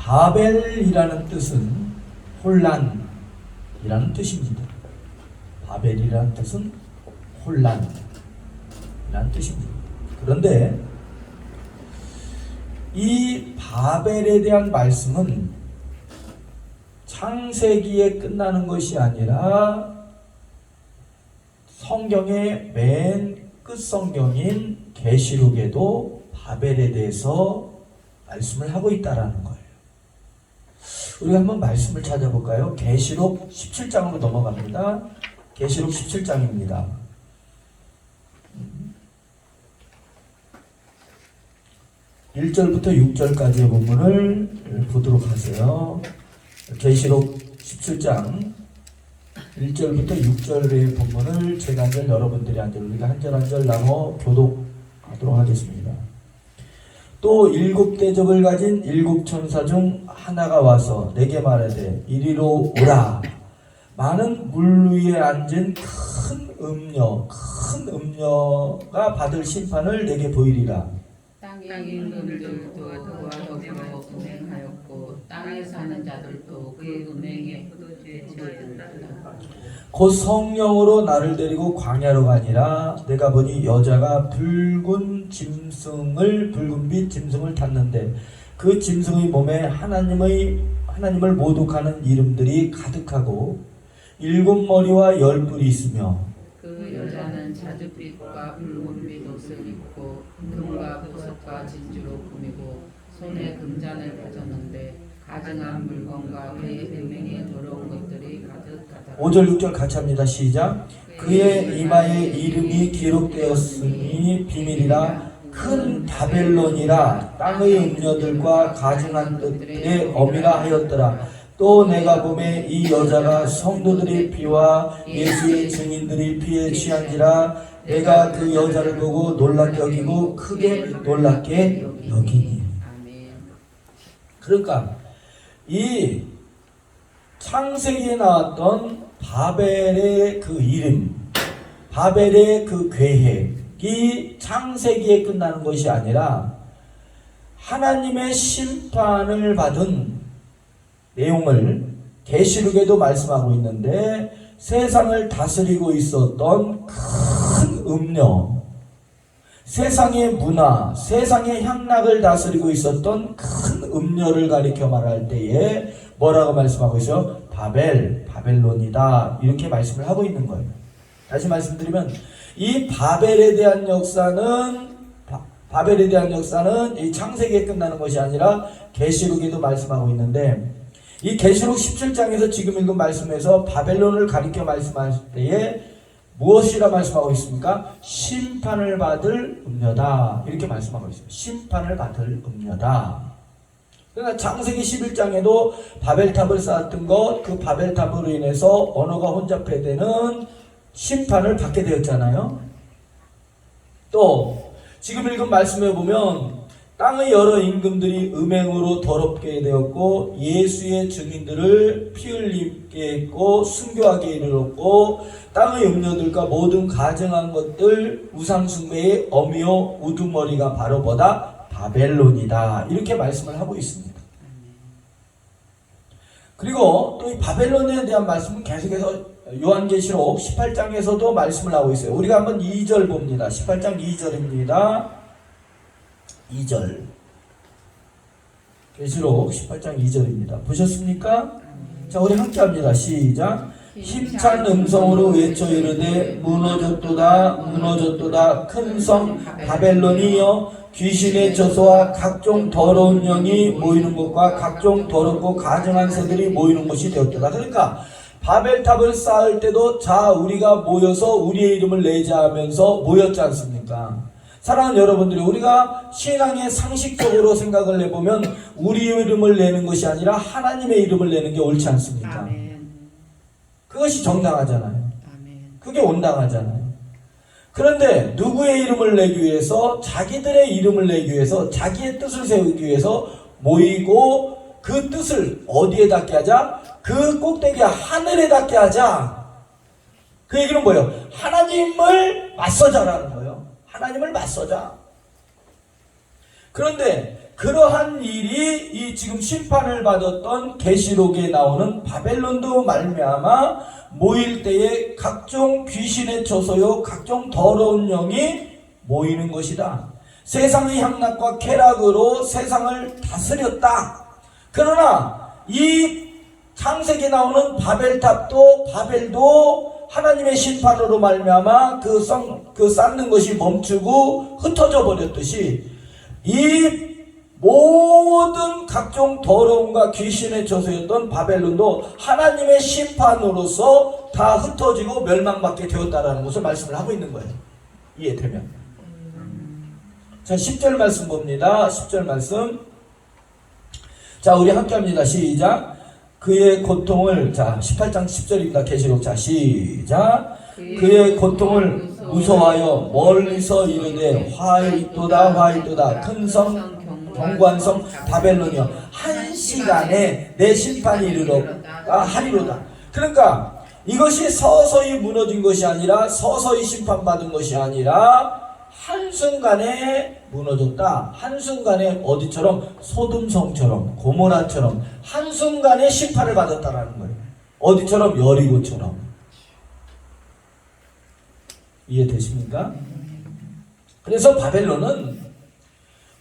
바벨이라는 뜻은 혼란이라는 뜻입니다. 바벨이라는 뜻은 혼란이라는 뜻입니다. 그런데 이 바벨에 대한 말씀은 창세기에 끝나는 것이 아니라 성경의 맨 끝 성경인 계시록에도 바벨에 대해서 말씀을 하고 있다라는 거예요. 우리가 한번 말씀을 찾아볼까요? 계시록 17장으로 넘어갑니다. 계시록 17장입니다. 1절부터 6절까지의 본문을 보도록 하세요. 계시록 17장 1절부터 6절의 본문을 제가 한 절, 여러분들이 한 절, 우리가 한 절 한 절 나눠 교독하도록 하겠습니다. 또 7 대접을 가진 7 천사 중 하나가 와서 내게 말하되 이리로 오라. 많은 물 위에 앉은 큰 음녀가 받을 심판을 내게 보이리라. 땅의 임금들도 그와 더불어 음행하였고 땅에 사는 자들도 그의 음행에 죄졌다. 곧 성령으로 나를 데리고 광야로 가니라. 내가 보니 여자가 붉은빛 짐승을 탔는데 그 짐승의 몸에 하나님을 모독하는 이름들이 가득하고 7 머리와 10 뿔이 있으며 그 여자는 자줏빛과 붉은빛 옷을 입고 금과 보석과 진주로 꾸미고 손에 금잔을 가졌는데 가증한 물건과 그의 음행에 더러운 것들이 가득하다. 5절 6절 같이 합니다. 시작. 그의 이마에 이름이 기록되었으니 비밀이라 큰 바벨론이라 땅의 음녀들과 가증한 뜻의 어미라 하였더라. 또 내가 보매 이 여자가 성도들의 피와 예수의 증인들의 피에 취한지라. 내가 그 여자를 보고 놀랍게 여기고 크게 놀랍게 여기니. 그러니까 이 창세기에 나왔던 바벨의 그 이름, 바벨의 그 계획이 창세기에 끝나는 것이 아니라 하나님의 심판을 받은 내용을 계시록에도 말씀하고 있는데, 세상을 다스리고 있었던 큰 음녀, 세상의 문화, 세상의 향락을 다스리고 있었던 큰 음녀를 가리켜 말할 때에 뭐라고 말씀하고 있어요? 바벨론이다, 이렇게 말씀을 하고 있는 거예요. 다시 말씀드리면 이 바벨에 대한 역사는 이 창세기에 끝나는 것이 아니라 계시록에도 말씀하고 있는데, 이 계시록 17장에서 지금 읽은 말씀에서 바벨론을 가리켜 말씀할 때에 무엇이라 말씀하고 있습니까? 심판을 받을 음녀다, 이렇게 말씀하고 있습니다. 심판을 받을 음녀다. 그러니까 창세기 11장에도 바벨탑을 쌓았던 것, 그 바벨탑으로 인해서 언어가 혼잡되는 심판을 받게 되었잖아요. 또 지금 읽은 말씀에 보면 땅의 여러 임금들이 음행으로 더럽게 되었고 예수의 증인들을 피 흘리게 했고 순교하게 이르렀고 땅의 음녀들과 모든 가증한 것들 우상 숭배의 어미요 우두머리가 바로 뭐다? 바벨론이다, 이렇게 말씀을 하고 있습니다. 그리고 또 이 바벨론에 대한 말씀은 계속해서 요한계시록 18장에서도 말씀을 하고 있어요. 우리가 한번 2절 봅니다. 18장 2절입니다. 2절. 계시록 18장 2절입니다. 보셨습니까? 자, 우리 함께 합니다. 시작. 힘찬 음성으로 외쳐 이르되 무너졌도다 무너졌도다 큰 성 바벨론이여 귀신의 저소와 각종 더러운 영이 모이는 곳과 각종 더럽고 가증한 새들이 모이는 곳이 되었도다. 그러니까 바벨탑을 쌓을 때도 자 우리가 모여서 우리의 이름을 내자 하면서 모였지 않습니까? 사랑하는 여러분들이, 우리가 신앙의 상식적으로 생각을 해보면 우리 이름을 내는 것이 아니라 하나님의 이름을 내는 게 옳지 않습니까? 아멘. 그것이 정당하잖아요. 아멘. 그게 온당하잖아요. 그런데 누구의 이름을 내기 위해서, 자기들의 이름을 내기 위해서, 자기의 뜻을 세우기 위해서 모이고 그 뜻을 어디에 닿게 하자? 그 꼭대기 하늘에 닿게 하자. 그 얘기는 뭐예요? 하나님을 맞서자라는 거예요. 하나님을 맞서자. 그런데 그 그러한 일이 이 지금 심판을 받았던 계시록에 나오는 바벨론도 말미암아 모일 때에 각종 귀신의 조소요 각종 더러운 영이 모이는 것이다. 세상의 향락과 쾌락으로 세상을 다스렸다. 그러나 이 창세기에 나오는 바벨도 하나님의 심판으로 말미암아 그 쌓는 것이 멈추고 흩어져 버렸듯이 이 모든 각종 더러움과 귀신의 조소였던 바벨론도 하나님의 심판으로서 다 흩어지고 멸망받게 되었다라는 것을 말씀을 하고 있는 거예요. 이해되면. 자, 10절 말씀 봅니다. 10절 말씀. 자, 우리 함께 합니다. 시작. 그의 고통을, 자, 18장 10절입니다. 계시록. 자, 시작. 그의 고통을 무서워하여 멀리서 이르되 화이도다 큰 성 경관성 바벨론이여 한 시간에 내 심판이 이르러가 하리로다. 그러니까 이것이 서서히 무너진 것이 아니라 서서히 심판받은 것이 아니라 한순간에 무너졌다. 한순간에 어디처럼 소돔성처럼 고모라처럼 한순간에 심판을 받았다라는 거예요. 어디처럼 여리고처럼. 이해되십니까? 그래서 바벨론은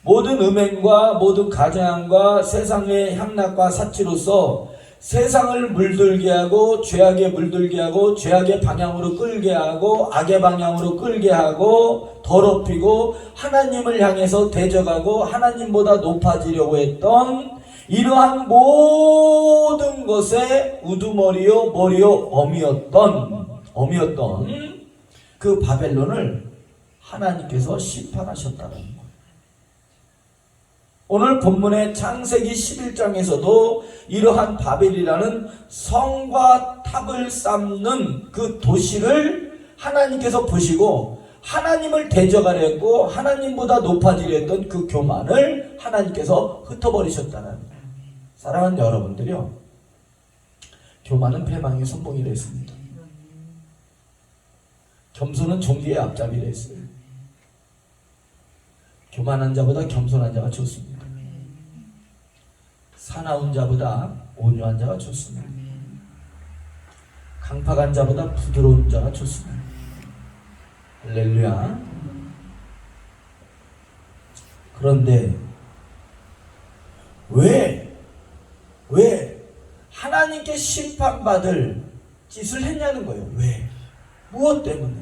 모든 음행과 모든 가장과 세상의 향락과 사치로서 세상을 물들게 하고 죄악에 물들게 하고 죄악의 방향으로 끌게 하고 악의 방향으로 끌게 하고 더럽히고 하나님을 향해서 대적하고 하나님보다 높아지려고 했던 이러한 모든 것의 우두머리요 머리요 어미였던 그 바벨론을 하나님께서 심판하셨다는 거예요. 오늘 본문의 창세기 11장에서도 이러한 바벨이라는 성과 탑을 쌓는 그 도시를 하나님께서 보시고 하나님을 대적하려 했고 하나님보다 높아지려 했던 그 교만을 하나님께서 흩어버리셨다는 거예요. 사랑하는 여러분들이요, 교만은 패망의 선봉이라 했습니다. 겸손은 종기의 앞잡이라 했어요. 교만한 자보다 겸손한 자가 좋습니다. 사나운 자보다 온유한 자가 좋습니다. 강팍한 자보다 부드러운 자가 좋습니다. 할렐루야. 그런데 왜 하나님께 심판받을 짓을 했냐는 거예요. 왜? 무엇 때문에?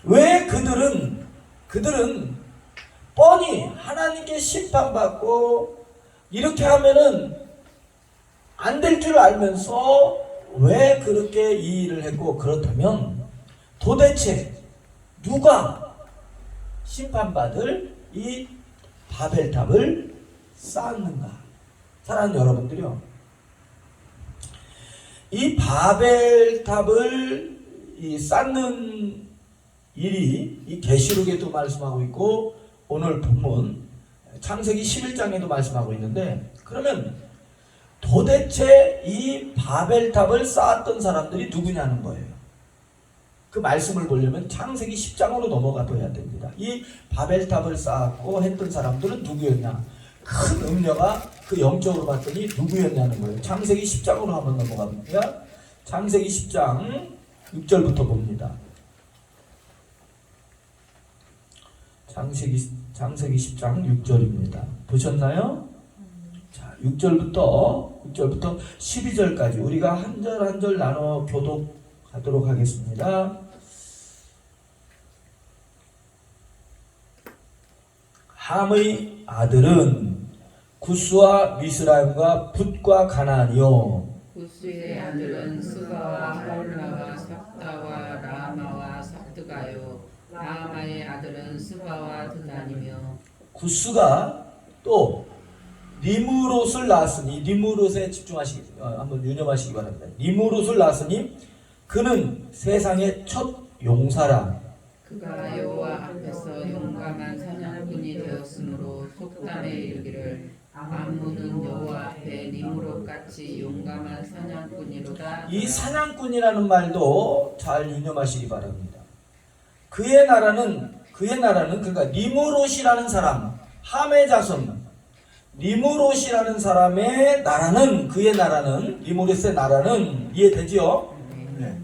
왜 그들은 뻔히 하나님께 심판받고 이렇게 하면은 안 될 줄 알면서 왜 그렇게 이 일을 했고, 그렇다면 도대체 누가 심판받을 이 바벨탑을 쌓았는가? 사랑하는 여러분들이요, 이 바벨탑을 쌓는 일이 이 계시록에도 말씀하고 있고 오늘 본문 창세기 11장에도 말씀하고 있는데, 그러면 도대체 이 바벨탑을 쌓았던 사람들이 누구냐는 거예요. 그 말씀을 보려면 창세기 10장으로 넘어가 둬야 됩니다. 이 바벨탑을 쌓았고 했던 사람들은 누구였냐? 큰 음녀가 그 영적으로 봤더니 누구였냐는 거예요. 창세기 10장으로 한번 넘어가 봅니다. 창세기 10장 6절부터 봅니다. 창세기 10장 6절입니다. 보셨나요? 자, 6절부터 12절까지 우리가 한 절 한 절 나눠 교독하도록 하겠습니다. 함의 아들은 구스와 미스라임과 붓과 가나안이요. 구스의 아들은 스바와 하울라와 삽다와 라마와 삽드가요. 라마의 아들은 스바와 드단이며. 구스가 또 니므롯을 낳았으니, 니므롯에 한번 유념하시기 바랍니다. 니므롯을 낳았으니 그는 세상의 첫 용사라. 그가 여호와 앞에서 용감한 사냥꾼이 되었으므로 속담에 이르기를 아무는 여호와 앞에 니므롯같이 용감한 사냥꾼이로다. 이 사냥꾼이라는 말도 잘 유념하시기 바랍니다. 그의 나라는 그러니까 니므롯이라는 사람, 함의 자손, 니무롯이라는 사람의 나라는, 그의 나라는, 니무롯의 나라는 이해되지요? 네.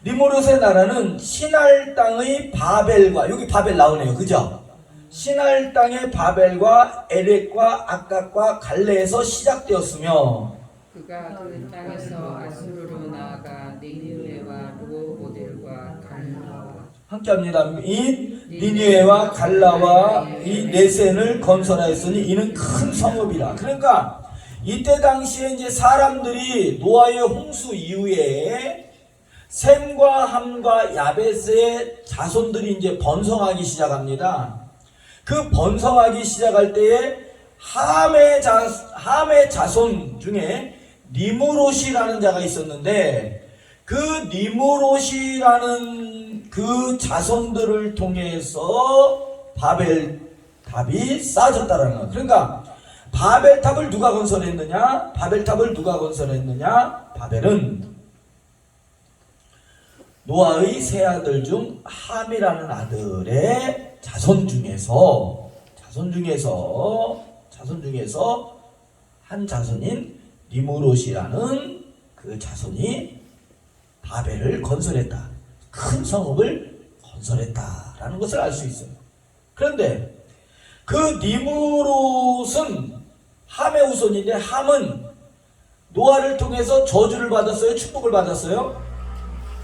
니무롯의 나라는 신할 땅의 바벨과, 여기 바벨 나오네요, 그죠? 신할 땅의 바벨과 에렉과 악각과 갈레에서 시작되었으며, 그가 그 땅에서 아수르로 나아가 니느웨와 루오보델과 갈라와 함께합니다. 이 니느웨와 갈라와 이 네센을 건설하였으니 이는 큰 성읍이라. 그러니까 이때 당시에 이제 사람들이 노아의 홍수 이후에 셈과 함과 야베스의 자손들이 이제 번성하기 시작합니다. 그 번성하기 시작할 때에 함의 자손 중에 니무롯이라는 자가 있었는데, 그 니무롯이라는 그 자손들을 통해서 바벨탑이 쌓아졌다라는 거예요. 그러니까 바벨탑을 누가 건설했느냐? 바벨탑을 누가 건설했느냐? 바벨은 노아의 세 아들 중 함이라는 아들의 자손 중에서 한 자손인 니무롯이라는 그 자손이 바벨을 건설했다. 큰 성읍을 건설했다라는 것을 알 수 있어요. 그런데 그 니무롯은 함의 후손인데, 함은 노아를 통해서 저주를 받았어요? 축복을 받았어요?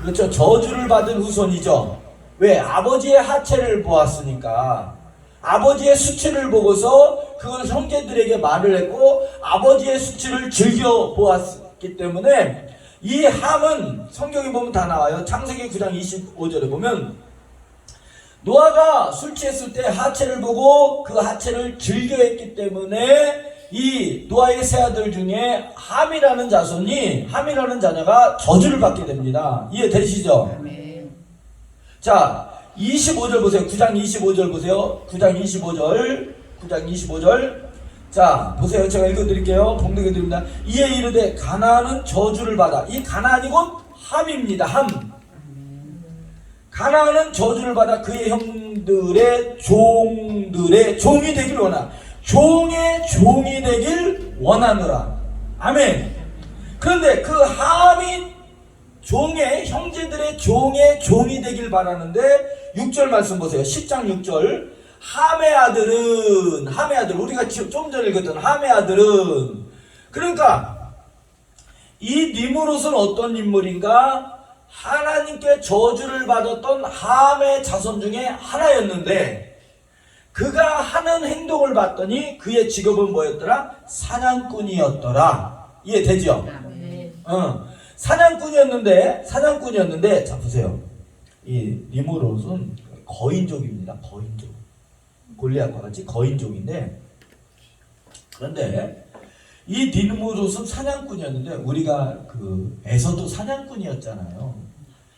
그렇죠. 저주를 받은 후손이죠. 왜? 아버지의 하체를 보았으니까. 아버지의 수치를 보고서 그걸 형제들에게 말을 했고, 아버지의 수치를 즐겨 보았기 때문에 이 함은 성경에 보면 다 나와요. 창세기 9장 25절에 보면 노아가 술 취했을 때 하체를 보고 그 하체를 즐겨했기 때문에 이 노아의 세 아들 중에 함이라는 자녀가 저주를 받게 됩니다. 이해되시죠? 아멘. 자, 25절 보세요. 9장 25절 보세요. 9장 25절. 자, 보세요. 제가 읽어드릴게요. 봉독해드립니다. 이에 이르되 가나안은 저주를 받아. 이 가나안이 곧 함입니다. 함. 가나안은 저주를 받아 그의 형들의 종들의 종이 되길 원하. 종의 종이 되길 원하노라. 아멘. 그런데 그 함이 형제들의 종의 종이 되길 바라는데 6절 말씀 보세요. 10장 6절. 함의 아들, 우리가 좀 전에 읽었던 함의 아들은, 그러니까 이 니무롯은 어떤 인물인가? 하나님께 저주를 받았던 함의 자손 중에 하나였는데, 그가 하는 행동을 봤더니 그의 직업은 뭐였더라? 사냥꾼이었더라. 이해되죠? 사냥꾼이었는데, 자 보세요. 이 니무롯은 거인족입니다. 거인족. 골리앗과 같이 거인족인데, 그런데 이 니무롯은 사냥꾼이었는데, 우리가 그 에서도 사냥꾼이었잖아요.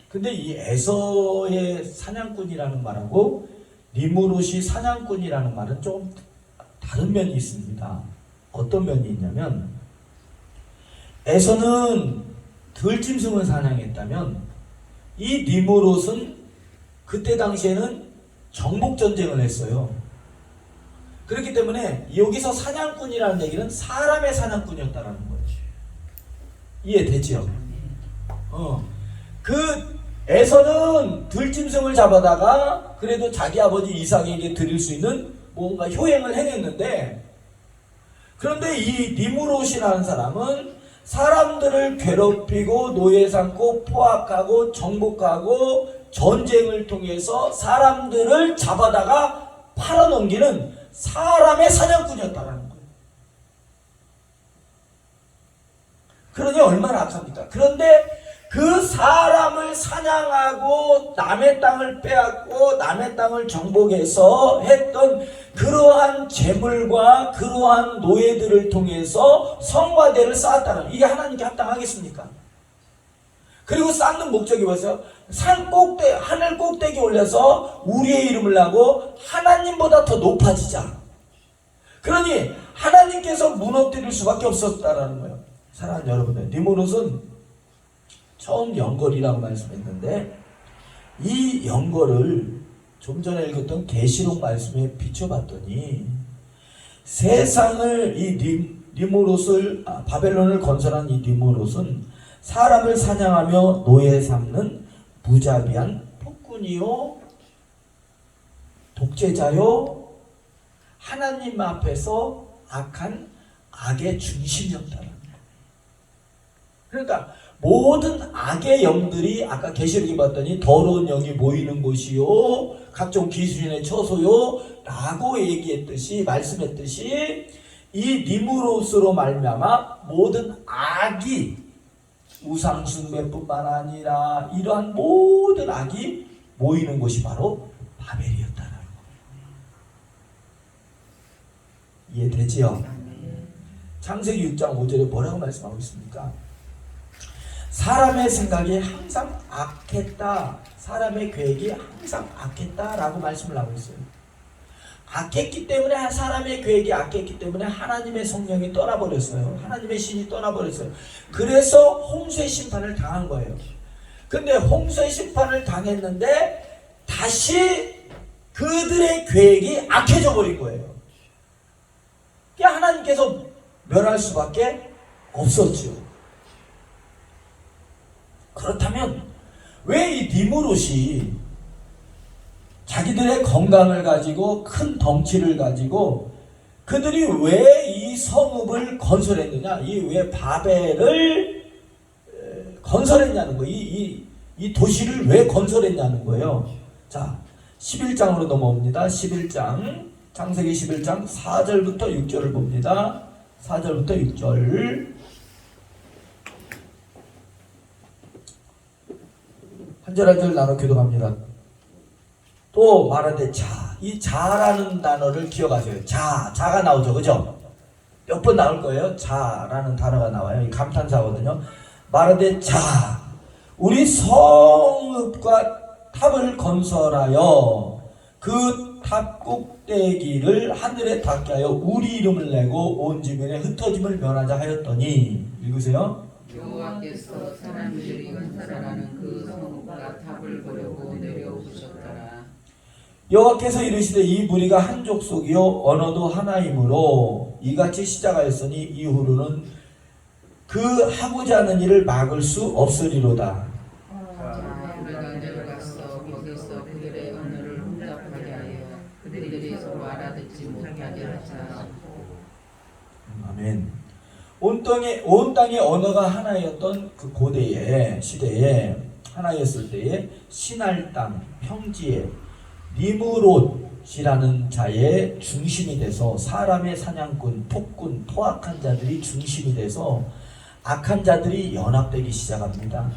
근데 이 에서의 사냥꾼이라는 말하고 니무롯이 사냥꾼이라는 말은 좀 다른 면이 있습니다. 어떤 면이 있냐면, 에서는 들짐승을 사냥했다면 이 니무롯은 그때 당시에는 정복전쟁을 했어요. 그렇기 때문에 여기서 사냥꾼이라는 얘기는 사람의 사냥꾼이었다라는 거예요. 이해되지요? 그 에서는 들짐승을 잡아다가 그래도 자기 아버지 이삭에게 드릴 수 있는 뭔가 효행을 행했는데, 그런데 이 니무롯이라는 사람은 사람들을 괴롭히고 노예 삼고 포악하고 정복하고 전쟁을 통해서 사람들을 잡아다가 팔아넘기는 사람의 사냥꾼이었다라는 거예요. 그러니 얼마나 악합니까? 그런데 그 사람을 사냥하고 남의 땅을 빼앗고 남의 땅을 정복해서 했던 그러한 재물과 그러한 노예들을 통해서 성과대를 쌓았다는 거예요. 이게 하나님께 합당하겠습니까? 그리고 쌓는 목적이 뭐였어요? 하늘 꼭대기 올려서 우리의 이름을 나고 하나님보다 더 높아지자. 그러니 하나님께서 무너뜨릴 수밖에 없었다라는 거예요. 사랑하는 여러분들, 니무롯은 처음 연걸이라고 말씀했는데, 이 연걸을 좀 전에 읽었던 계시록 말씀에 비춰봤더니 세상을 이 니무롯을 바벨론을 건설한 이 니무롯은 사람을 사냥하며 노예 삼는 무자비한 폭군이요 독재자요 하나님 앞에서 악한 악의 중심이었다는 거예요. 그러니까 모든 악의 영들이 아까 계시록에 봤더니 더러운 영이 모이는 곳이요 각종 기술인의 처소요 라고 얘기했듯이 말씀했듯이 이 니무롯으로 말미암아 모든 악이 우상숭배뿐만 아니라 이러한 모든 악이 모이는 곳이 바로 바벨이었다는 거예요. 이해되지요? 창세기 6장 5절에 뭐라고 말씀하고 있습니까? 사람의 생각이 항상 악했다. 사람의 계획이 항상 악했다라고 말씀을 하고 있어요. 악했기 때문에 사람의 계획이 악했기 때문에 하나님의 성령이 떠나버렸어요. 하나님의 신이 떠나버렸어요. 그래서 홍수의 심판을 당한 거예요. 근데 홍수의 심판을 당했는데 다시 그들의 계획이 악해져 버린 거예요. 그러니까 하나님께서 멸할 수밖에 없었죠. 그렇다면 왜 이 니무롯이 자기들의 건강을 가지고 큰 덩치를 가지고 그들이 왜 이 성읍을 건설했느냐, 이 왜 바벨을 건설했냐는 거예요. 이 도시를 왜 건설했냐는 거예요. 자, 11장으로 넘어옵니다. 11장, 창세기 11장 4절부터 6절을 봅니다. 4절부터 6절. 한 절 한 절 나눠 교독합니다. 또 말하되 자, 이 자라는 단어를 기억하세요. 자가 나오죠, 그죠? 몇 번 나올 거예요. 자라는 단어가 나와요. 이 감탄사거든요. 말하되 자, 우리 성읍과 탑을 건설하여 그 탑 꼭대기를 하늘에 닿게 하여 우리 이름을 내고 온 주변에 흩어짐을 면하자 하였더니, 읽으세요. 여호와께서 사람들이 건설하는 그 성읍과 탑을 보려고 내려오셨더라. 여호와께서 이르시되 이 무리가 한 족속이요 언어도 하나이므로 이같이 시작하였으니 이후로는 그 하고자 하는 일을 막을 수 없으리로다. 자, 우리가 내려가서 거기서 그들의 언어를 혼잡하게 하여 그들이 서로 알아듣지 못하게 하자. 아멘. 온 땅의 언어가 하나였던 그 고대의 시대에 하나였을 때에 신할 땅 평지에 니무롯이라는 자의 중심이 돼서 사람의 사냥꾼, 폭군, 포악한 자들이 중심이 돼서 악한 자들이 연합되기 시작합니다.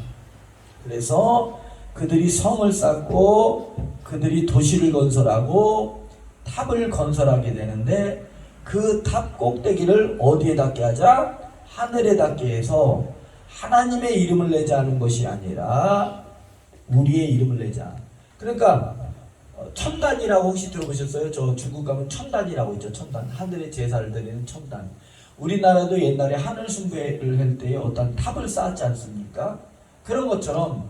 그래서 그들이 성을 쌓고 그들이 도시를 건설하고 탑을 건설하게 되는데 그 탑 꼭대기를 어디에 닿게 하자? 하늘에 닿게 해서 하나님의 이름을 내자 하는 것이 아니라 우리의 이름을 내자. 그러니까 천단이라고 혹시 들어보셨어요? 저 중국 가면 천단이라고 있죠. 천단. 하늘에 제사를 드리는 천단. 우리나라도 옛날에 하늘 숭배를 할 때에 어떤 탑을 쌓았지 않습니까? 그런 것처럼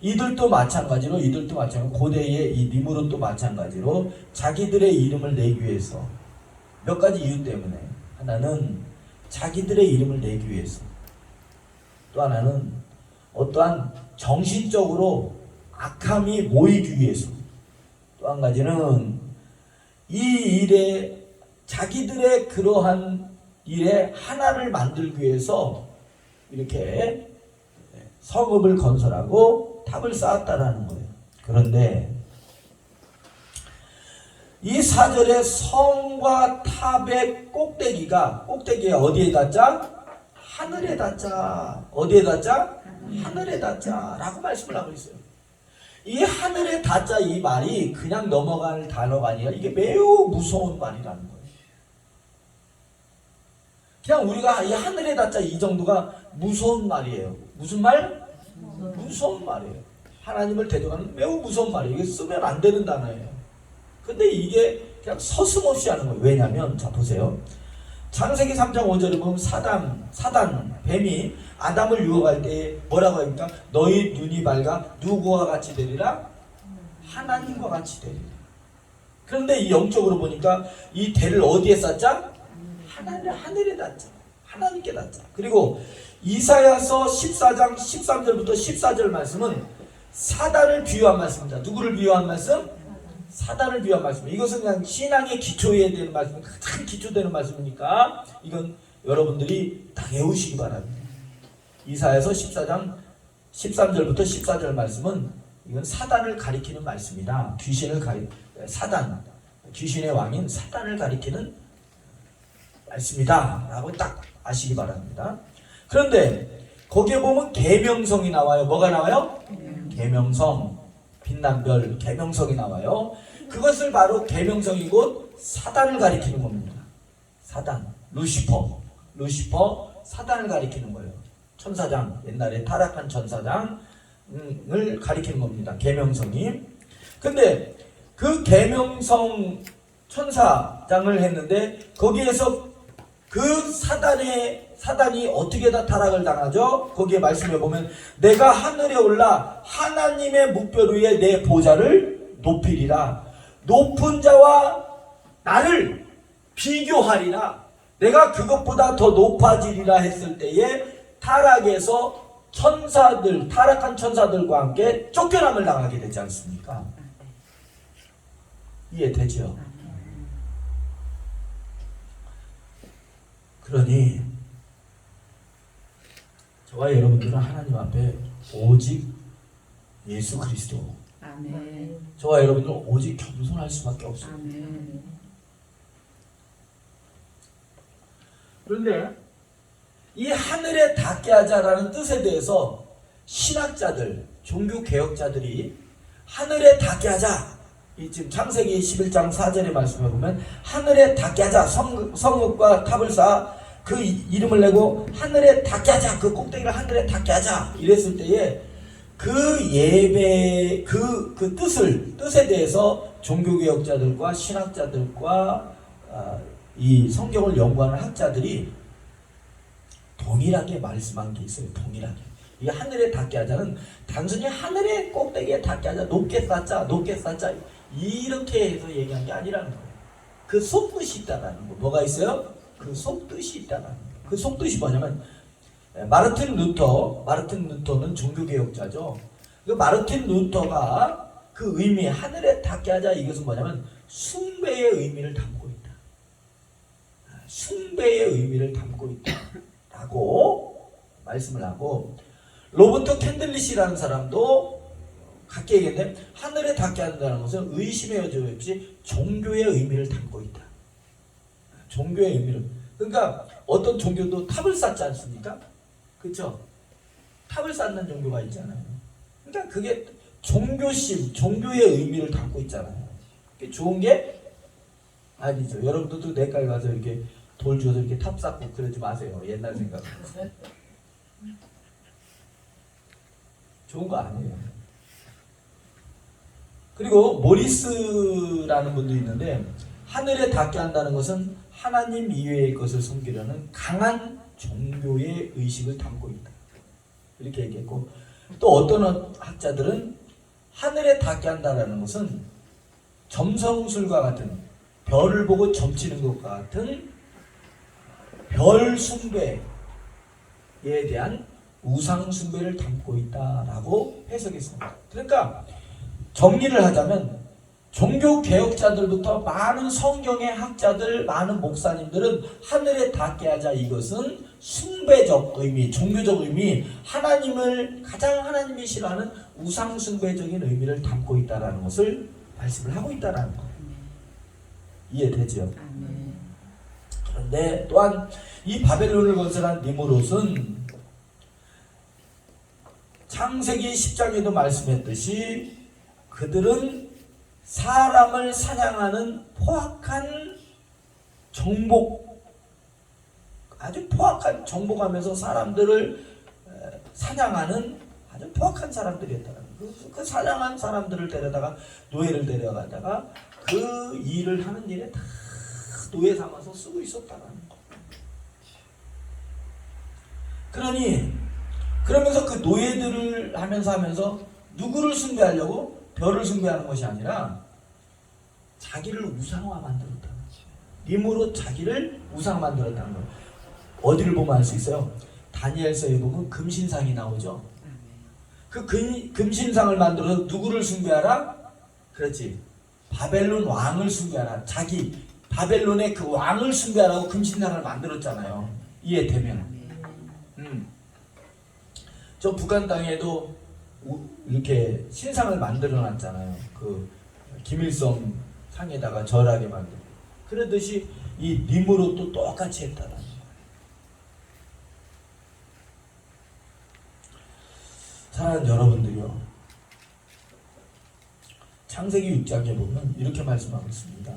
이들도 마찬가지로 고대의 이 니무롯도 마찬가지로 자기들의 이름을 내기 위해서 몇 가지 이유 때문에, 하나는 자기들의 이름을 내기 위해서, 또 하나는 어떠한 정신적으로 악함이 모이기 위해서, 또 한 가지는 이 일에 자기들의 그러한 일에 하나를 만들기 위해서 이렇게 성읍을 건설하고 탑을 쌓았다라는 거예요. 그런데 이 4절에 성과 탑의 꼭대기가 어디에 닿자? 하늘에 닿자. 어디에 닿자? 하늘에 닿자 라고 말씀을 하고 있어요. 이 하늘에 닿자 이 말이 그냥 넘어갈 단어가 아니라 이게 매우 무서운 말이라는 거예요. 그냥 우리가 이 하늘에 닿자 이 정도가 무서운 말이에요. 무슨 말? 무서운 말이에요. 하나님을 대적하는 매우 무서운 말이에요. 이게 쓰면 안 되는 단어예요. 근데 이게 그냥 서슴없이 하는 거예요. 왜냐면 자 보세요. 창세기 3장 5절에 보면 사단 뱀이 아담을 유혹할 때 뭐라고 합니까? 너희 눈이 밝아 누구와 같이 되리라? 하나님과 같이 되리라. 그런데 이 영적으로 보니까 이 대를 어디에 쌓자? 하늘에 놨죠. 하나님께 놨죠. 그리고 이사야서 14장 13절부터 14절 말씀은 사단을 비유한 말씀입니다. 누구를 비유한 말씀? 사단을 비유한 말씀. 이것은 그냥 신앙의 기초에 대한 말씀, 가장 기초되는 말씀이니까 이건 여러분들이 다 외우시기 바랍니다. 이사야서 14장 13절부터 14절 말씀은 이건 사단을 가리키는 말씀이다. 사단, 귀신의 왕인 사단을 가리키는 말씀이다 라고 딱 아시기 바랍니다. 그런데 거기에 보면 계명성이 나와요. 뭐가 나와요? 계명성, 빛난 별, 계명성이 나와요. 그것을 바로 계명성이 곧 사단을 가리키는 겁니다. 사단, 루시퍼, 사단을 가리키는 거예요. 천사장, 옛날에 타락한 천사장을 가리키는 겁니다. 계명성이. 근데 그 계명성 천사장을 했는데 거기에서 그 사단이 어떻게 다 타락을 당하죠? 거기에 말씀해 보면 내가 하늘에 올라 하나님의 묵별 위에 내 보좌를 높이리라. 높은 자와 나를 비교하리라. 내가 그것보다 더 높아지리라 했을 때에 타락에서 타락한 천사들과 함께 쫓겨남을 당하게 되지 않습니까? 이해되죠? 그러니 저와 여러분들은 하나님 앞에 오직 예수 그리스도, 아멘. 저와 여러분들은 오직 겸손할 수밖에 없어요. 아멘. 그런데 이 하늘에 닿게 하자라는 뜻에 대해서 신학자들, 종교개혁자들이 하늘에 닿게 하자, 이 지금 창세기 11장 4절의 말씀에 보면 하늘에 닿게 하자, 성읍과 탑을 쌓아 그 이름을 내고 하늘에 닿게 하자, 그 꼭대기를 하늘에 닿게 하자 이랬을 때에 그 예배 그 뜻에 대해서 종교개혁자들과 신학자들과 이 성경을 연구하는 학자들이 동일하게 말씀한 게 있어요. 동일하게. 이 하늘에 닿게 하자는 단순히 하늘의 꼭대기에 닿게 하자, 높게 쌓자 이렇게 해서 얘기한 게 아니라는 거예요. 그 속뜻이 있다는 거. 뭐가 있어요? 그 속뜻이 있다는 거. 그 속뜻이 뭐냐면 마르틴 루터는 종교개혁자죠. 그 마르틴 루터가 그 의미, 하늘에 닿게 하자, 이것은 뭐냐면 숭배의 의미를 담고 있다. 숭배의 의미를 담고 있다라고 말씀을 하고, 로버트 캔들리시라는 사람도 같게 얘기했는데 하늘에 닿게 한다는 것은 의심의 여지 없이 종교의 의미를 담고 있다. 종교의 의미를. 그러니까 어떤 종교도 탑을 쌓지 않습니까? 그렇죠? 탑을 쌓는 종교가 있잖아요. 그러니까 그게 종교심, 종교의 의미를 담고 있잖아요. 그게 좋은 게 아니죠. 여러분들도 내과에 가서 이렇게 돌 줘서 이렇게 탑 쌓고 그러지 마세요. 옛날 생각으로. 좋은 거 아니에요. 그리고 모리스라는 분도 있는데 하늘에 닿게 한다는 것은 하나님 이외의 것을 섬기려는 강한 종교의 의식을 담고 있다. 이렇게 얘기했고, 또 어떤 학자들은 하늘에 닿게 한다는 것은 점성술과 같은, 별을 보고 점치는 것과 같은 별 숭배에 대한 우상 숭배를 담고 있다라고 해석했습니다. 그러니까 정리를 하자면 종교 개혁자들부터 많은 성경의 학자들, 많은 목사님들은 하늘에 닿게 하자, 이것은 숭배적 의미, 종교적 의미, 가장 하나님이 싫어하는 우상 숭배적인 의미를 담고 있다라는 것을 말씀을 하고 있다라는 거. 이해되죠? 그런데 또한 이 바벨론을 건설한 니무롯은 창세기 10장에도 말씀했듯이 그들은 사람을 사냥하는 포악한 아주 포악한 정복하면서 사람들을 사냥하는 아주 포악한 사람들이었다는 거예요. 그 사냥한 사람들을 노예를 데려가다가 그 일을 하는 일에 다 노예 삼아서 쓰고 있었다는 거예요. 그러면서 그 노예들을 하면서 누구를 숭배하려고? 별을 숭배하는 것이 아니라 자기를 우상화 만들었다는 거죠. 님으로 자기를 우상화 만들었다는 거예요. 어디를 보면 알 수 있어요? 다니엘서에 보면 금신상이 나오죠. 그 금신상을 만들어서 누구를 숭배하라? 그렇지. 바벨론 왕을 숭배하라. 자기 바벨론의 그 왕을 숭배하라고 금신상을 만들었잖아요. 이해되면. 저 북한 땅에도 이렇게 신상을 만들어 놨잖아요. 그 김일성 상에다가 절하게 만들고. 그러듯이 이 니므롯도 똑같이 했다는 거예요. 사랑하는 여러분들이요, 창세기 6장에 보면 이렇게 말씀하고 있습니다.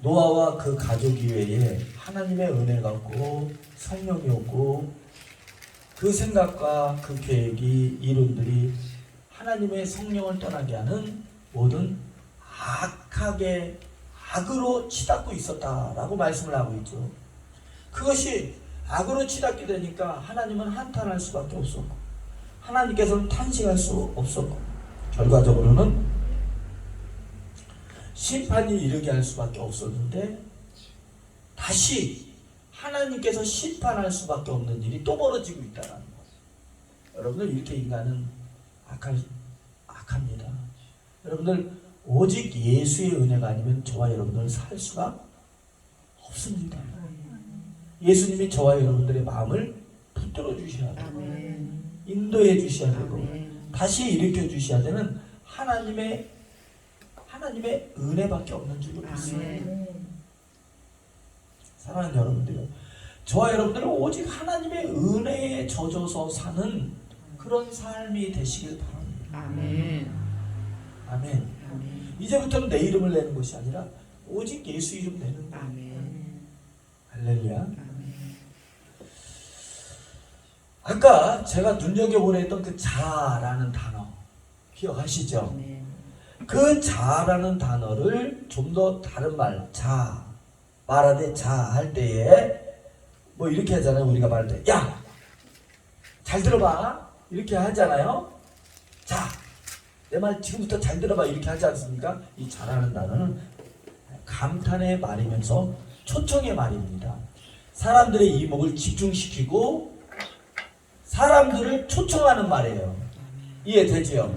노아와 그 가족 이외에 하나님의 은혜가 없고 성령이 없고 그 생각과 그 계획이 이론들이 하나님의 성령을 떠나게 하는 모든 악으로 치닫고 있었다라고 말씀을 하고 있죠. 그것이 악으로 치닫게 되니까 하나님은 한탄할 수밖에 없었고 하나님께서는 탄식할 수 없었고 결과적으로는 심판이 이르게 할 수밖에 없었는데 다시 하나님께서 심판할 수밖에 없는 일이 또 벌어지고 있다는 거예요. 여러분들, 이렇게 인간은 악합니다. 여러분들, 오직 예수의 은혜가 아니면 저와 여러분들은 살 수가 없습니다. 예수님이 저와 여러분들의 마음을 붙들어 주셔야 되고 인도해 주셔야 되고 다시 일으켜 주셔야 되는 하나님의 은혜밖에 없는 줄로 믿습니다. 사랑하는 여러분들요, 저와 여러분들은 오직 하나님의 은혜에 젖어서 사는 그런 삶이 되시길 바랍니다. 아멘. 아멘. 이제부터는 내 이름을 내는 것이 아니라 오직 예수 이름 내는 거예요. 아멘. 할렐루야. 아까 제가 눈여겨보려 했던 그 자라는 단어 기억하시죠? 아멘. 그 자라는 단어를 좀 더 다른 말, 말하되 할 때에 뭐 이렇게 하잖아요. 우리가 말할 때, 야! 잘 들어봐. 이렇게 하잖아요. 자! 내 말 지금부터 잘 들어봐. 이렇게 하지 않습니까? 이 자라는 단어는 감탄의 말이면서 초청의 말입니다. 사람들의 이목을 집중시키고 사람들을 초청하는 말이에요. 이해되지요?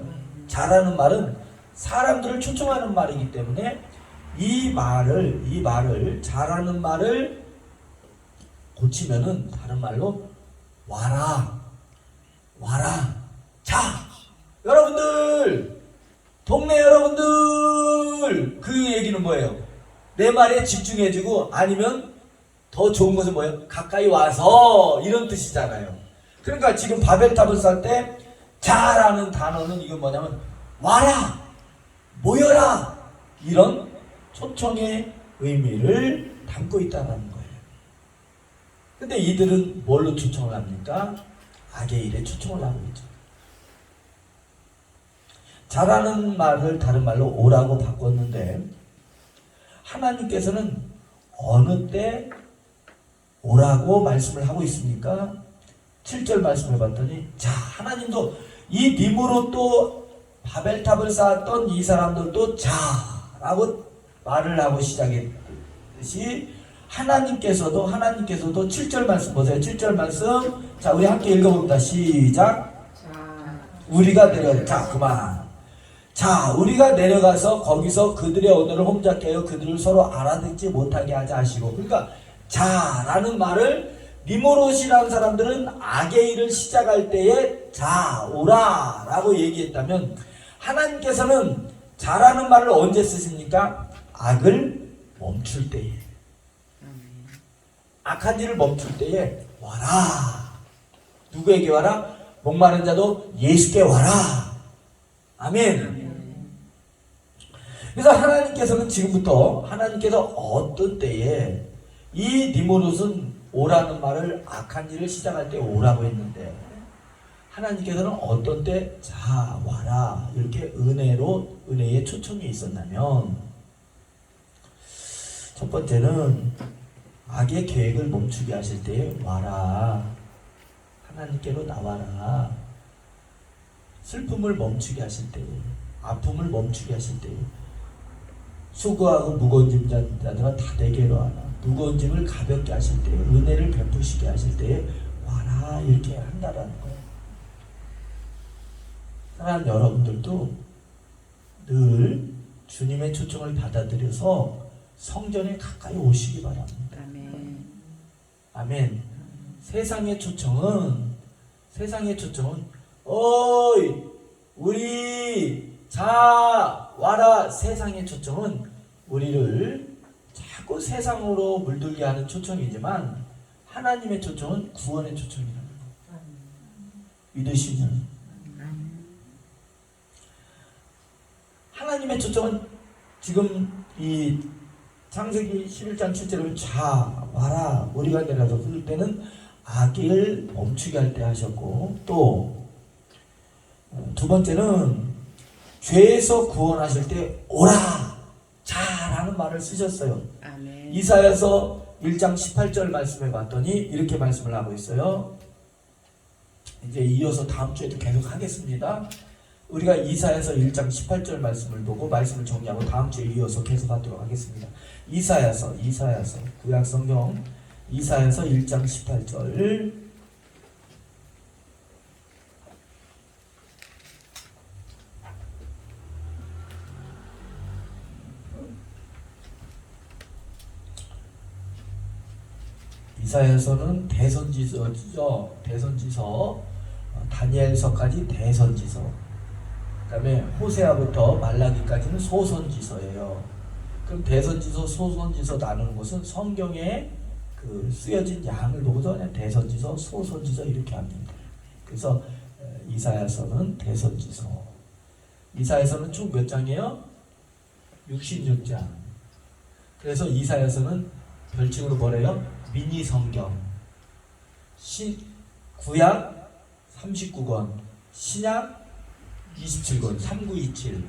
자라는 말은 사람들을 초청하는 말이기 때문에 이 말을 자라는 말을 고치면은 다른 말로 와라. 자, 여러분들, 동네 여러분들, 그 얘기는 뭐예요? 내 말에 집중해주고 아니면 더 좋은 것은 뭐예요? 가까이 와서, 이런 뜻이잖아요. 그러니까 지금 바벨탑을 쌓을 때 자라는 단어는 이건 뭐냐면 와라, 모여라, 이런 초청의 의미를 담고 있다는 거예요. 근데 이들은 뭘로 초청을 합니까? 악의 일에 초청을 하고 있죠. 자라는 말을 다른 말로 오라고 바꿨는데 하나님께서는 어느 때 오라고 말씀을 하고 있습니까? 7절 말씀을 봤더니, 자, 하나님도 이 님으로 바벨탑을 쌓았던 이 사람들도 자라고 말을 하고 시작했듯이 하나님께서도 7절 말씀 보세요. 7절 말씀, 자, 우리 함께 읽어봅니다. 시작. 우리가 우리가 내려가서 거기서 그들의 언어를 혼잡게 하여 그들을 서로 알아듣지 못하게 하자 하시고. 그러니까 자라는 말을 니모롯이라는 사람들은 악의 일을 시작할 때에 오라 라고 얘기했다면 하나님께서는 자라는 말을 언제 쓰십니까? 악을 멈출 때에, 악한 일을 멈출 때에 와라. 누구에게 와라? 목마른 자도 예수께 와라. 아멘. 그래서 하나님께서는 지금부터 어떤 때에 이 니모롯은 오라는 말을 악한 일을 시작할 때 오라고 했는데 하나님께서는 어떤 때 와라 이렇게 은혜의 초청이 있었냐면, 첫 번째는 악의 계획을 멈추게 하실 때 와라, 하나님께로 나와라. 슬픔을 멈추게 하실 때, 아픔을 멈추게 하실 때 수고하고 무거운 짐 자들아 다 내게로 와라. 무거운 짐을 가볍게 하실 때, 은혜를 베푸시게 하실 때에 와라 이렇게 한다라는 거예요. 사랑하는 여러분들도 늘 주님의 초청을 받아들여서 성전에 가까이 오시기 바랍니다. 아멘. 아멘. 세상의 초청은 어이 우리 자 와라. 세상의 초청은 우리를 자꾸 세상으로 물들게 하는 초청이지만 하나님의 초청은 구원의 초청이라는 거 믿으시면 하나님의 초청은 지금 이 창세기 11장 7절에 자 와라 우리가 내려서 부를 때는 악을 멈추게 할 때 하셨고 또 두 번째는 죄에서 구원하실 때 오라 자라는 말을 쓰셨어요. 아멘. 이사야서 1장 18절 말씀해 봤더니 이렇게 말씀을 하고 있어요. 이제 이어서 다음 주에도 계속 하겠습니다. 우리가 이사야서 1장 18절 말씀을 보고 말씀을 정리하고 다음 주에 이어서 계속 하도록 하겠습니다. 이사야서 구약성경 이사야서 1장 18절 이사야서는 대선지서죠. 대선지서 다니엘서까지 대선지서 그 다음에 호세아부터 말라기까지는 소선지서예요. 그럼 대선지서 소선지서 나누는 것은 성경에 그 쓰여진 양을 보고서 그냥 대선지서 소선지서 이렇게 합니다. 그래서 이사야서는 대선지서 이사야서는 총 몇 장이에요? 66장. 그래서 이사야서는 별칭으로 뭐래요? 미니 성경. 구약 39권, 신약 27권, 3927.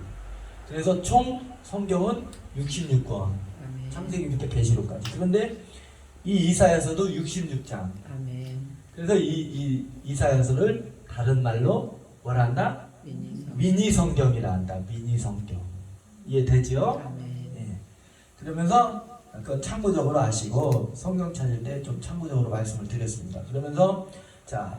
그래서 총 성경은 66권. 아멘. 창세기부터 계시록까지. 그런데 이 이사야서도 66장. 아멘. 그래서 이 이사야서를 다른 말로 뭐라 한다? 미니 성경이라 한다. 미니 성경. 이해되죠? 아멘. 예. 그러면서 그건 참고적으로 아시고 성경 찾을 때 좀 참고적으로 말씀을 드렸습니다. 그러면서 자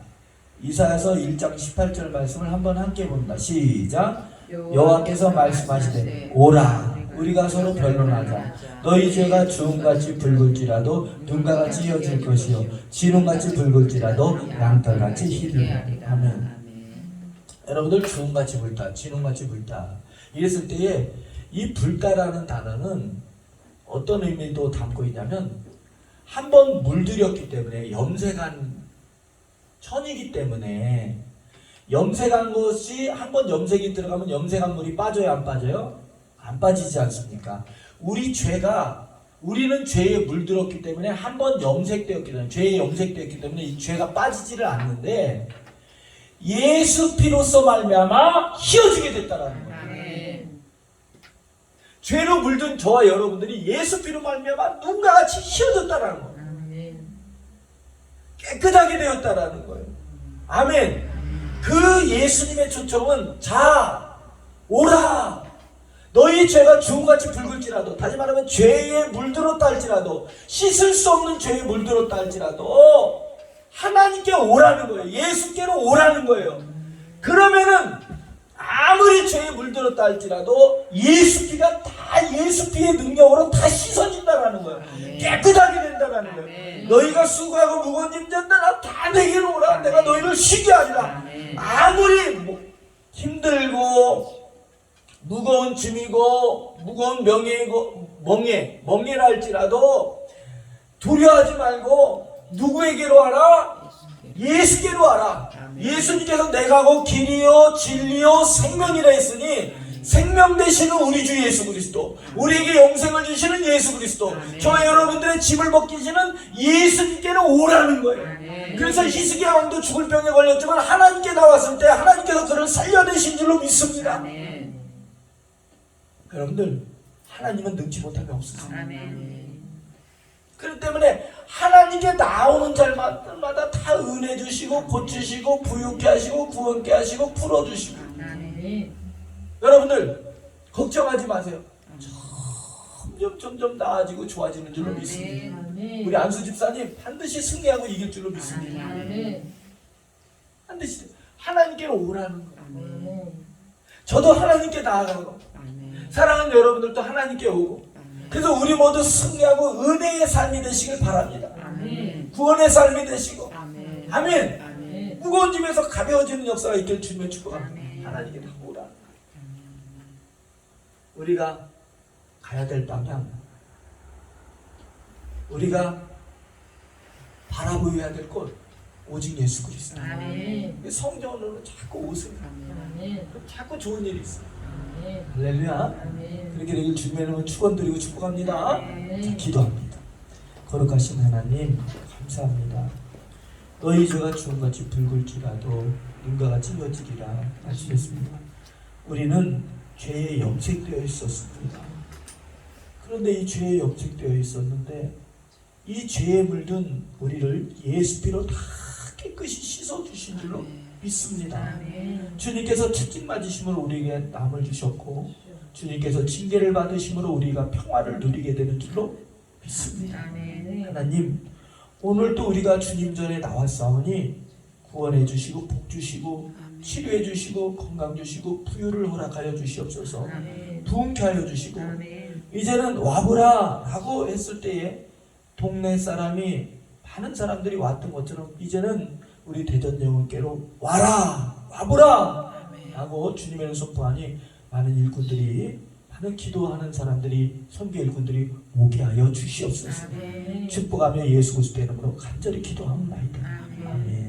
이사야서 1장 18절 말씀을 한번 함께 봅니다. 시작. 여호와께서 말씀하시되 오라 우리가 서로 변론하자. 너희 죄가 주홍같이 붉을지라도 눈과 같이 휘어질 것이요 진홍같이 붉을지라도 양털같이 희들하리라. 아멘. 여러분들 주홍같이 붉다 진홍같이 붉다 이랬을 때에 이 붉다라는 단어는 어떤 의미도 담고 있냐면 한번 물들였기 때문에 염색한 천이기 때문에 염색한 것이 한번 염색이 들어가면 염색한 물이 빠져요 안 빠져요? 안 빠지지 않습니까? 우리는 죄에 물들었기 때문에 한번 염색되었기 때문에 죄에 염색되었기 때문에 이 죄가 빠지지를 않는데 예수 피로써 말미암아 휘어지게 됐다라는 거예요. 죄로 물든 저와 여러분들이 예수 피로 말미암아 눈과 같이 휘어졌다라는 거예요. 깨끗하게 되었다라는 거예요. 아멘. 그 예수님의 초청은 자 오라 너희 죄가 주홍같이 붉을지라도 다시 말하면 죄에 물들었다 할지라도 씻을 수 없는 죄에 물들었다 할지라도 하나님께 오라는 거예요. 예수께로 오라는 거예요. 그러면은 아무리 죄에 물들었다 할지라도 예수 피가 다 예수 피의 능력으로 다 씻어진다라는 거예요. 깨끗하게 된다라는 거예요. 너희가 수고하고 무거운 짐 졌다 다 내게로 오라. 내가 너희를 쉬게 하리라. 아무리 힘들고 무거운 짐이고 무거운 멍에라 할지라도 두려워하지 말고 누구에게로 와라? 예수께로 와라. 예수님께서 내가 곧 길이요 진리요 생명이라 했으니 생명 되시는 우리 주 예수 그리스도 우리에게 영생을 주시는 예수 그리스도 저와 여러분들의 짐을 벗기시는 예수님께로 오라는 거예요. 그래서 히스기야 왕도 죽을 병에 걸렸지만 하나님께 나왔을 때 하나님께서 그를 살려내신 줄로 믿습니다. 여러분들 하나님은 능치 못함이 없으십니다. 그렇기 때문에 하나님께 나오는 자마다 다 은혜 주시고 고치시고 부유케 하시고 구원케 하시고 풀어주시고 여러분들 걱정하지 마세요. 점점 나아지고 좋아지는 줄로 믿습니다. 아멘. 우리 안수 집사님 반드시 승리하고 이길 줄로 믿습니다. 아멘. 반드시 하나님께 오라는 거. 아멘. 저도 하나님께 나아가는 거. 아멘. 사랑하는 여러분들도 하나님께 오고. 아멘. 그래서 우리 모두 승리하고 은혜의 삶이 되시길 바랍니다. 아멘. 구원의 삶이 되시고. 아멘. 아멘. 아멘. 무거운 짐에서 가벼워지는 역사가 있길 주님의 축복합니다. 아멘. 하나님께 다 오라. 우리가 가야 될 방향, 우리가 바라보여야 될 곳, 오직 예수 그리스도. 아멘. 성경으로는 자꾸 오세요. 아멘. 자꾸 좋은 일이 있어요. 아멘. 할렐루야. 아멘. 그렇게 되길 주님의 이름으로 축원드리고 축복합니다. 아멘. 자, 기도합니다. 거룩하신 하나님 감사합니다. 너희 죄가 주홍같이 붉을지라도 눈과 같이 여지리라 말씀했습니다. 우리는 죄에 염색되어 있었습니다. 그런데 이 죄에 염색되어 있었는데 이 죄에 물든 우리를 예수 피로 다 깨끗이 씻어주신 줄로 믿습니다. 아멘. 주님께서 채찍 맞으심으로 우리에게 남을 주셨고 주님께서 징계를 받으심으로 우리가 평화를 누리게 되는 줄로 믿습니다. 아멘. 하나님, 오늘도 우리가 주님 전에 나왔사오니 구원해 주시고 복 주시고 치료해 주시고 건강 주시고 부유를 허락하여 주시옵소서. 아멘. 부흥케 하여 주시고 아멘. 이제는 와보라 하고 했을 때에 동네 사람이 많은 사람들이 왔던 것처럼 이제는 우리 대전영혼께로 와라 와보라 하고 주님의 선포하니 많은 일꾼들이 많은 기도하는 사람들이 선교 일꾼들이 오게 하여 주시옵소서. 아멘. 축복하며 예수 그리스도의 이름으로 간절히 기도합니다. 아멘.